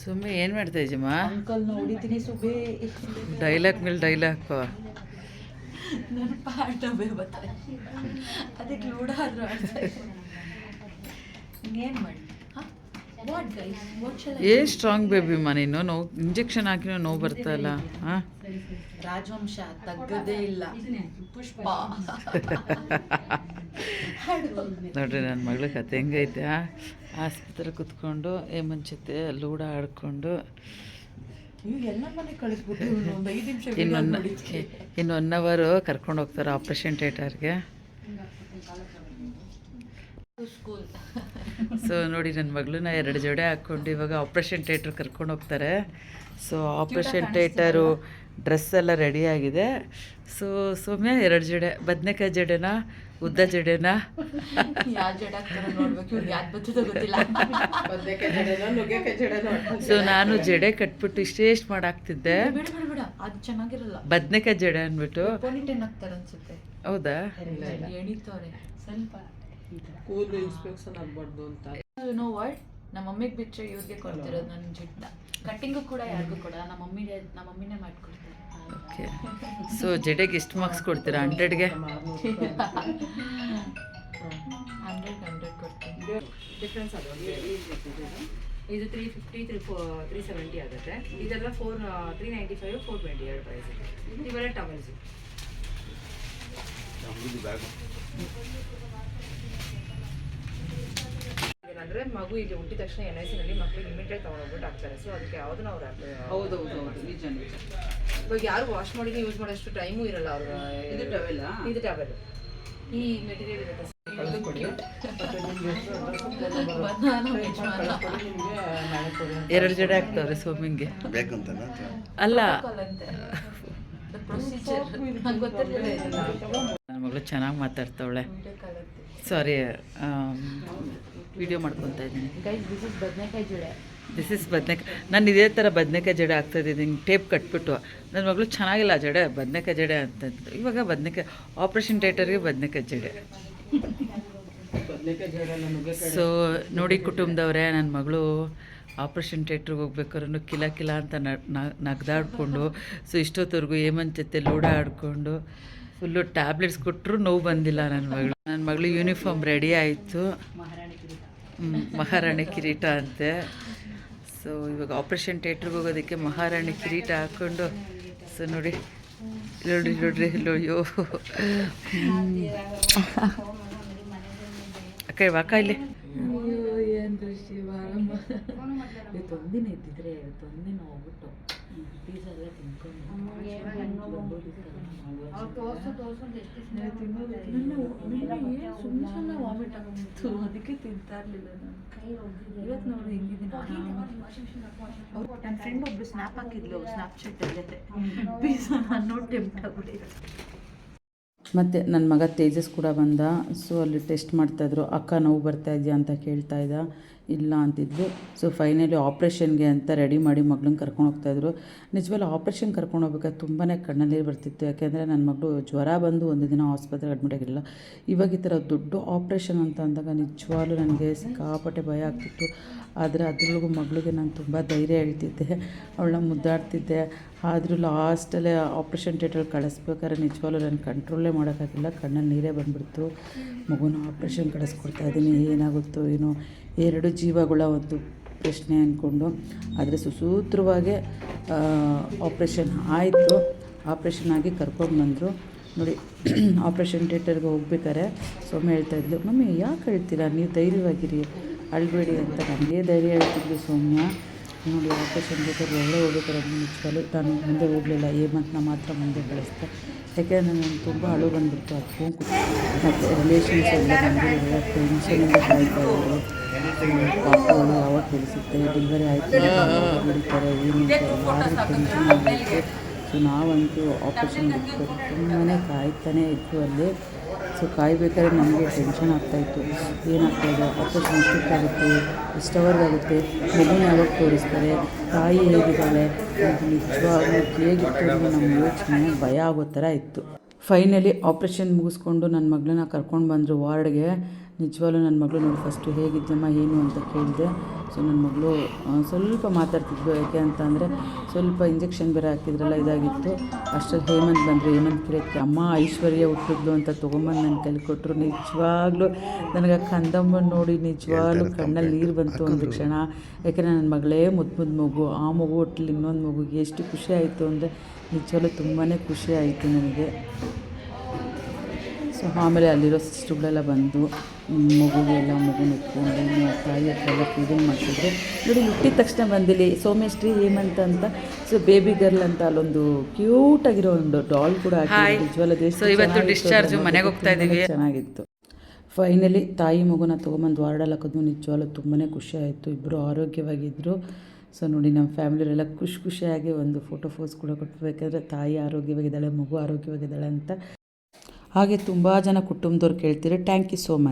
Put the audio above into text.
ಸುಮ್ಮನೆ ಏನು ಮಾಡ್ತಾ ಇದ್ದೀಮ್ಮ? ಅಂಕಲ್ನ ಹೊಡಿತೀನಿ ಸುಬೇ. ಡೈಲಾಗ್ ಮೇಲೆ ಡೈಲಾಗ್. ನನ್ನ ಪಾಠ ಬರ್ತಾರೆ ಅದಕ್ಕೆ ಲೂಡ ಆದರೂ ಆಡ್ತಾ ಇನ್ನೇನು ಮಾಡಿ. ಏನು ಸ್ಟ್ರಾಂಗ್ ಬೇಬಿಮ್ಮ ನೀನು. ನೋವು ಇಂಜೆಕ್ಷನ್ ಹಾಕಿನೂ ನೋವು ಬರ್ತಾಯಿಲ್ಲ. ಹಾಂ, ರಾಜವಂಶ ತಗ್ಗದೇ ಇಲ್ಲ. ಪುಷ್ಪ ನೋಡ್ರಿ ನನ್ನ ಮಗಳ ಕತೆ ಹೆಂಗೈತೆ. ಆಸ್ಪತ್ರೆ ಕುತ್ಕೊಂಡು ಮುಂಚೆ ಲೂಡ ಆಡ್ಕೊಂಡು ಎಲ್ಲ ಮನೆ ಕಳಿಸ್ಬಿಟ್ಟು ಒಂದು 5 ನಿಮಿಷ ಇನ್ನು 1 ಅವರ್ ಕರ್ಕೊಂಡು ಹೋಗ್ತಾರೆ ಆಪ್ರೇಷನ್ ಥಿಯೇಟರ್ಗೆ. ಸೊ ನೋಡಿ ನನ್ನ ಮಗಳನ್ನ 2 ಜೋಡೆ ಹಾಕ್ಕೊಂಡು ಇವಾಗ ಆಪ್ರೇಷನ್ ಥಿಯೇಟ್ರ್ ಕರ್ಕೊಂಡು ಹೋಗ್ತಾರೆ. ಸೊ ಆಪ್ರೇಷನ್ ಥಿಯೇಟರು ಡ್ರೆಸ್ ಎಲ್ಲ ರೆಡಿಯಾಗಿದೆ. ಸೊ ಸೌಮ್ಯ 2 ಜಡೆ ಬದನೆಕಾಯಿ ಜಡೆನಾ ಉದ್ದ ಜಡೆನಾ? ಸೊ ನಾನು ಜಡೆ ಕಟ್ಬಿಟ್ಟು ಇಷ್ಟೇಷ್ಟು ಮಾಡಾಕ್ತಿದ್ದೆ. ಬದನೆಕಾಯಿ ಜಡೆ ಅಂದ್ಬಿಟ್ಟು. ಹೌದಾ? ಕೂದಲು ಇನ್ಸ್ಪೆಕ್ಷನ್ ಆಗ್ಬಾರ್ದು ಅಂತ. ನೋ ವರ್ಡ್, ನಮ್ಮ ಮಮ್ಮಿಗೆ ಬಿಟ್ಟರೆ ಇವ್ರಿಗೆ ಕೊಡ್ತಿರೋದು ನನ್ನ ಜುಟ್ಟ. ಕಟ್ಟಿಂಗು ಕೂಡ ಯಾರಿಗೂ ಕೂಡ ನಮ್ಮ ಮಮ್ಮಿನೇ ಮಾಡ್ಕೊಡ್ತಾರೆ. ಓಕೆ. ಸೊ ಜಡೆಗೆ ಎಷ್ಟು ಮಾರ್ಕ್ಸ್ ಕೊಡ್ತೀರಾ 100ಗೆ? 100 ಕೊಡ್ತೀನಿ. ಡಿಫ್ರೆನ್ಸ್ ಅದು ಇದು 350 370 ಆಗುತ್ತೆ. ಇದೆಲ್ಲ 395 420 ಎರಡು ಪ್ರೈಸ್. ಇವೆಲ್ಲ ಟವಲ್ಸ್. ಏನಂದರೆ ಮಗು ಇಲ್ಲಿ ಹುಟ್ಟಿದ ತಕ್ಷಣ NIC ನಲ್ಲಿ ಮಕ್ಕಳಿಗೆ ಇಮಿಡಿಯೇಟ್ ತೊಗೊಂಡೋಗ್ಬಿಟ್ಟು ಹಾಕ್ತಾರೆ. ಸೊ ಅದಕ್ಕೆ ಯಾವುದನ್ನ ಅವ್ರು ಹೌದೌದು ನಿಜ ನಿಜ. ಇವಾಗ ಯಾರು ವಾಶ್ ಮಾಡಿ ಯೂಸ್ ಮಾಡೋಷ್ಟು ಟೈಮೂ ಇರಲ್ಲ ಅವ್ರು. ಇದು ಟವೆಲ್ ಈ ಮೆಟೀರಿಯಲ್ ಇರುತ್ತೆ. 2 ಜಡೆ ಆಗ್ತಾವ್ರೆ ಸೋಮಿಂಗೆ ಅಲ್ಲ. ನನ್ನ ಮಗಳು ಚೆನ್ನಾಗಿ ಮಾತಾಡ್ತಾವಳೆ. ಸಾರಿ, ವಿಡಿಯೋ ಮಾಡ್ಕೊತಾ ಇದ್ದೀನಿ. ದಿಸ್ ಇಸ್ ಬದನೆಕಾಯಿ. ನಾನು ಇದೇ ಥರ ಬದನೆಕಾಯಿ ಜಡೆ ಆಗ್ತಾಯಿದ್ದೀನಿ ಟೇಪ್ ಕಟ್ಬಿಟ್ಟು. ನನ್ನ ಮಗಳು ಚೆನ್ನಾಗಿಲ್ಲ ಜಡೆ, ಬದನೆಕಾಯಿ ಜಡೆ ಅಂತಂದು. ಇವಾಗ ಬದನೆಕಾಯಿ ಆಪ್ರೇಷನ್ ಥಿಯೇಟರ್ಗೆ ಬದನೆಕಾಯಿ ಜಡೆ. ಸೊ ನೋಡಿ ಕುಟುಂಬದವರೇ, ನನ್ನ ಮಗಳು ಆಪ್ರೇಷನ್ ಥಿಯೇಟ್ರಿಗೆ ಹೋಗ್ಬೇಕಾದ್ರೂ ಕಿಲ ಕಿಲ ಅಂತ ನಗ್ದಾಡ್ಕೊಂಡು, ಸೊ ಇಷ್ಟೊತ್ತವರೆಗೂ ಏಮಂಚತ್ತೆ ಲೂಡ ಆಡಿಕೊಂಡು ಫುಲ್ಲು ಟ್ಯಾಬ್ಲೆಟ್ಸ್ ಕೊಟ್ಟರು ನೋವು ಬಂದಿಲ್ಲ ನನ್ನ ಮಗಳು ಯೂನಿಫಾರ್ಮ್ ರೆಡಿ ಆಯಿತು. ಮಹಾರಾಣಿ ಕಿರೀಟ ಅಂತೆ. ಸೊ ಇವಾಗ ಆಪ್ರೇಷನ್ ಥಿಯೇಟ್ರಿಗೆ ಹೋಗೋದಕ್ಕೆ ಮಹಾರಾಣಿ ಕಿರೀಟ ಹಾಕ್ಕೊಂಡು. ಸೊ ನೋಡಿ ಅಯ್ಯೋ ಅಕ್ಕ ಇವಾಗ ಇಲ್ಲಿ ಏನು ದೃಷ್ಟಿ ಬಾರಮ್ಮ. ಇವತ್ತೊಂದಿನ ಇದ್ದಿದ್ರೆ ಇವತ್ತೊಂದಿನ ಹೋಗ್ಬಿಟ್ಟು ಪೀಸ್ ಎಲ್ಲ ತಿನ್ಕೊಂಡು ಸುಮ್ಮನೆ ವಾಮಿಟ್ ಆಗೋಗ್ಬಿಟ್ಟು ಅದಕ್ಕೆ ತಿಂತಾ ಇರಲಿಲ್ಲ ನಾನು. ಇವತ್ತು ನೋಡಿ ಹೆಂಗಿದ್ದೀನಿ. ನನ್ನ ಫ್ರೆಂಡ್ ಒಬ್ರು ಸ್ನ್ಯಾಪ್ ಹಾಕಿದ್ಲು ಸ್ನ್ಯಾಪ್ಚಾಟಲ್ಲೇ ಪೀಸ್ ನಾನು ಟೆಂಪ್ಟ್ ಆಗ್ಬಿಟ್ಟಿದೆ. ಮತ್ತು ನನ್ನ ಮಗ ತೇಜಸ್ ಕೂಡ ಬಂದ. ಸೊ ಅಲ್ಲಿ ಟೆಸ್ಟ್ ಮಾಡ್ತಾಯಿದ್ರು. ಅಕ್ಕ ನೋವು ಬರ್ತಾಯಿದ್ಯಾ ಅಂತ ಕೇಳ್ತಾಯಿದ್ದ. ಇಲ್ಲ ಅಂತಿದ್ಲು. ಸೊ ಫೈನಲಿ ಆಪ್ರೇಷನ್ಗೆ ಅಂತ ರೆಡಿ ಮಾಡಿ ಮಗಳನ್ನ ಕರ್ಕೊಂಡು ಹೋಗ್ತಾಯಿದ್ರು. ನಿಜವಲ್ಲ ಆಪ್ರೇಷನ್ ಕರ್ಕೊಂಡು ಹೋಗ್ಬೇಕಾದ್ರೆ ತುಂಬಾ ಕಣ್ಣಲ್ಲಿ ಬರ್ತಿತ್ತು. ಯಾಕೆಂದರೆ ನನ್ನ ಮಗಳು ಜ್ವರ ಬಂದು 1 ದಿನ ಆಸ್ಪತ್ರೆಗೆ ಅಡ್ಮಿಟ್ ಆಗಿಲ್ಲ. ಇವಾಗ ಈ ಥರ ದೊಡ್ಡ ಆಪ್ರೇಷನ್ ಅಂತ ಅಂದಾಗ ನಿಜವಾಗ್ಲೂ ನನಗೆ ಸಿಕ್ಕಾಪಟ್ಟೆ ಭಯ ಆಗ್ತಿತ್ತು. ಆದರೆ ಅದರೊಳಗೂ ಮಗಳಿಗೆ ನಾನು ತುಂಬ ಧೈರ್ಯ ಹೇಳ್ತಿದ್ದೆ, ಅವಳನ್ನ ಮುದ್ದಾಡ್ತಿದ್ದೆ. ಆದರೂ ಲಾಸ್ಟಲ್ಲೇ ಆಪ್ರೇಷನ್ ಥಿಯೇಟರ್ ಕಳಿಸ್ಬೇಕಾದ್ರೆ ನಿಜವಾಗ್ಲೂ ನಾನು ಕಂಟ್ರೋಲೇ ಮಾಡೋಕ್ಕಾಗಿಲ್ಲ. ಕಣ್ಣಲ್ಲಿ ನೀರೇ ಬಂದುಬಿಡ್ತು. ಮಗುನ ಆಪ್ರೇಷನ್ ಕಳಿಸ್ಕೊಡ್ತಾಯಿದ್ದೀನಿ, ಏನಾಗುತ್ತೋ ಏನೋ. 2 ಜೀವಗಳ ಒಂದು ಪ್ರಶ್ನೆ ಅಂದ್ಕೊಂಡು. ಆದರೆ ಸುಸೂತ್ರವಾಗಿ ಆಪ್ರೇಷನ್ ಆಯಿತು. ಆಪ್ರೇಷನ್ ಆಗಿ ಕರ್ಕೊಂಡು ಬಂದರು. ನೋಡಿ ಆಪ್ರೇಷನ್ ಥಿಯೇಟರ್ಗೆ ಹೋಗ್ಬೇಕಾರೆ ಸೌಮ್ಯ ಹೇಳ್ತಾಯಿದ್ಲು, ಮಮ್ಮಿ ಯಾಕೆ ಹೇಳ್ತೀರಾ, ನೀವು ಧೈರ್ಯವಾಗಿರಿ, ಅಳಬೇಡಿ ಅಂತ. ನನಗೆ ಧೈರ್ಯ ಹೇಳ್ತಿದ್ಲು ಸೌಮ್ಯ. ನೋಡಿ ಆಪ್ರೇಷನ್ ಥಿಯೇಟರ್ ಒಳ್ಳೆ ಹೋಗ್ಬೇಕಾದ್ರೆ ನಿಜವಾಗ್ಲೂ ನಾನು ಮುಂದೆ ಹೋಗಲಿಲ್ಲ. ಹೇಮಂತನ ಮಾತ್ರ ಮುಂದೆ ಕಳಿಸ್ದೆ. ಯಾಕೆಂದರೆ ನನಗೆ ತುಂಬ ಅಳು ಬಂದುಬಿಡ್ತು. ಅದಕ್ಕೂ ಮತ್ತು ರಿಲೇಷನ್ಸ್ ಎಲ್ಲ ಬಂದು ಟೆನ್ಷನಿಂದ ಕಾಯ್ತಾಯಿದ್ರು. ಪಾಪಗಳು ಯಾವಾಗ ತಿಳಿಸುತ್ತೆ, ಡೆಲಿವರಿ ಆಯಿತು ಬಿಡ್ತಾರೆ ಏನಂತ ಎಲ್ಲರೂ ಟೆನ್ಷನ್ ಆಗಿತ್ತು. ಸೊ ನಾವಂತೂ ಆಪ್ರೇಷನ್ ಬಿಟ್ಕೊಂಡು ತುಂಬಾ ಕಾಯ್ತಾನೇ ಇತ್ತು ಅಲ್ಲಿ. ಸೊ ಕಾಯಬೇಕಾದ್ರೆ ನಮಗೆ ಟೆನ್ಷನ್ ಆಗ್ತಾಯಿತ್ತು. ಏನಾಗ್ತಾಯಿದೆ, ಆಪ್ರೇಷನ್ ಎಷ್ಟೊತ್ತಾಗುತ್ತೆ, ಎಷ್ಟವರ್ಗಾಗುತ್ತೆ, ಮಗುನ ಯಾವಾಗ ತೋರಿಸ್ತಾರೆ, ತಾಯಿ ಹೇಗಿದ್ದಾಳೆ, ನಿಜವಾಗ್ಲೂ ಹೇಗಿತ್ತು ಅನ್ನೋ ನಮ್ಮ ಯೋಚನೆ ಭಯ ಆಗೋ ಥರ ಇತ್ತು. ಫೈನಲಿ ಆಪ್ರೇಷನ್ ಮುಗಿಸ್ಕೊಂಡು ನನ್ನ ಮಗಳನ್ನ ಕರ್ಕೊಂಡು ಬಂದರು ವಾರ್ಡ್ಗೆ. ನಿಜವಾಗ್ಲೂ ನನ್ನ ಮಗಳು ನೋಡಿ ಫಸ್ಟು ಹೇಗಿದ್ದಮ್ಮ ಏನು ಅಂತ ಕೇಳಿದೆ. ಸೊ ನನ್ನ ಮಗಳು ಸ್ವಲ್ಪ ಮಾತಾಡ್ತಿದ್ಲು. ಯಾಕೆ ಅಂತ ಅಂದರೆ ಸ್ವಲ್ಪ ಇಂಜೆಕ್ಷನ್ ಬೇರೆ ಹಾಕಿದ್ರಲ್ಲ, ಇದಾಗಿತ್ತು. ಅಷ್ಟರಲ್ಲಿ ಹೇಮಂತ್ ಬಂದರು. ಹೇಮಂತ್ ಕೇಳೋಕ್ಕೆ ಅಮ್ಮ ಐಶ್ವರ್ಯ ಹುಟ್ಟಿದ್ಲು ಅಂತ ತೊಗೊಂಬಂದು ನನ್ನ ಕೈಲಿ ಕೊಟ್ಟರು. ನಿಜವಾಗ್ಲೂ ನನಗೆ ಆ ಕಂದಮ್ಮನ ನೋಡಿ ನಿಜವಾಗ್ಲೂ ಕಣ್ಣಲ್ಲಿ ನೀರು ಬಂತು ಒಂದು ಕ್ಷಣ. ಯಾಕೆಂದರೆ ನನ್ನ ಮಗಳೇ ಮುದ್ದು ಮಗು, ಆ ಮಗು ಹೊಟ್ಟಲ್ಲಿ ಇನ್ನೊಂದು ಮಗುಗೆ ಎಷ್ಟು ಖುಷಿ ಆಯಿತು ಅಂದರೆ ನಿಜವಾಗ್ಲೂ ತುಂಬಾ ಖುಷಿ ಆಯಿತು ನನಗೆ. ಸೊ ಆಮೇಲೆ ಅಲ್ಲಿರೋ ಸಿಸ್ಟರ್ಗಳೆಲ್ಲ ಬಂದು ಮಗುಗೆಲ್ಲ ಮಗುನ ಎತ್ಕೊಂಡು ತಾಯಿ ಹತ್ರ ಎಲ್ಲ ಫೀಡಿಂಗ್ ಮಾಡಿಸಿದ್ರು. ನೋಡಿ ಹುಟ್ಟಿದ ತಕ್ಷಣ ಬಂದಿಲ್ಲಿ ಸೋಮೇಶ್ರೀ ಹೇಮಂತ್ ಅಂತ, ಸೊ ಬೇಬಿ ಗರ್ಲ್ ಅಂತ ಅಲ್ಲೊಂದು ಕ್ಯೂಟಾಗಿರೋ ಒಂದು ಡಾಲ್ ಕೂಡ ಹಾಕಿದ್ರು. ನಿಜವಾಗ್ಲೂ ಮನೆಗೆ ಹೋಗ್ತಾ ಇದ್ದೀವಿ, ಚೆನ್ನಾಗಿತ್ತು. ಫೈನಲಿ ತಾಯಿ ಮಗುನ ತೊಗೊಂಬಂದು ವಾರ್ಡಲ್ಲಿ ಹಾಕಿದ್ವು. ನಿಜವಾಗ್ಲೂ ತುಂಬಾ ಖುಷಿ ಆಯಿತು. ಇಬ್ಬರು ಆರೋಗ್ಯವಾಗಿದ್ದರು. ಸೊ ನೋಡಿ ನಮ್ಮ ಫ್ಯಾಮಿಲಿಯವರೆಲ್ಲ ಖುಷಿಯಾಗಿ ಒಂದು ಫೋಟೋಸ್ ಕೂಡ ಕೊಟ್ಟರು. ತಾಯಿ ಆರೋಗ್ಯವಾಗಿದ್ದಾಳೆ, ಮಗು ಆರೋಗ್ಯವಾಗಿದ್ದಾಳೆ ಅಂತ. ಹಾಗೆ ತುಂಬ ಜನ ಕುಟುಂಬದವ್ರು ಕೇಳ್ತೀರಿ. Thank you so much.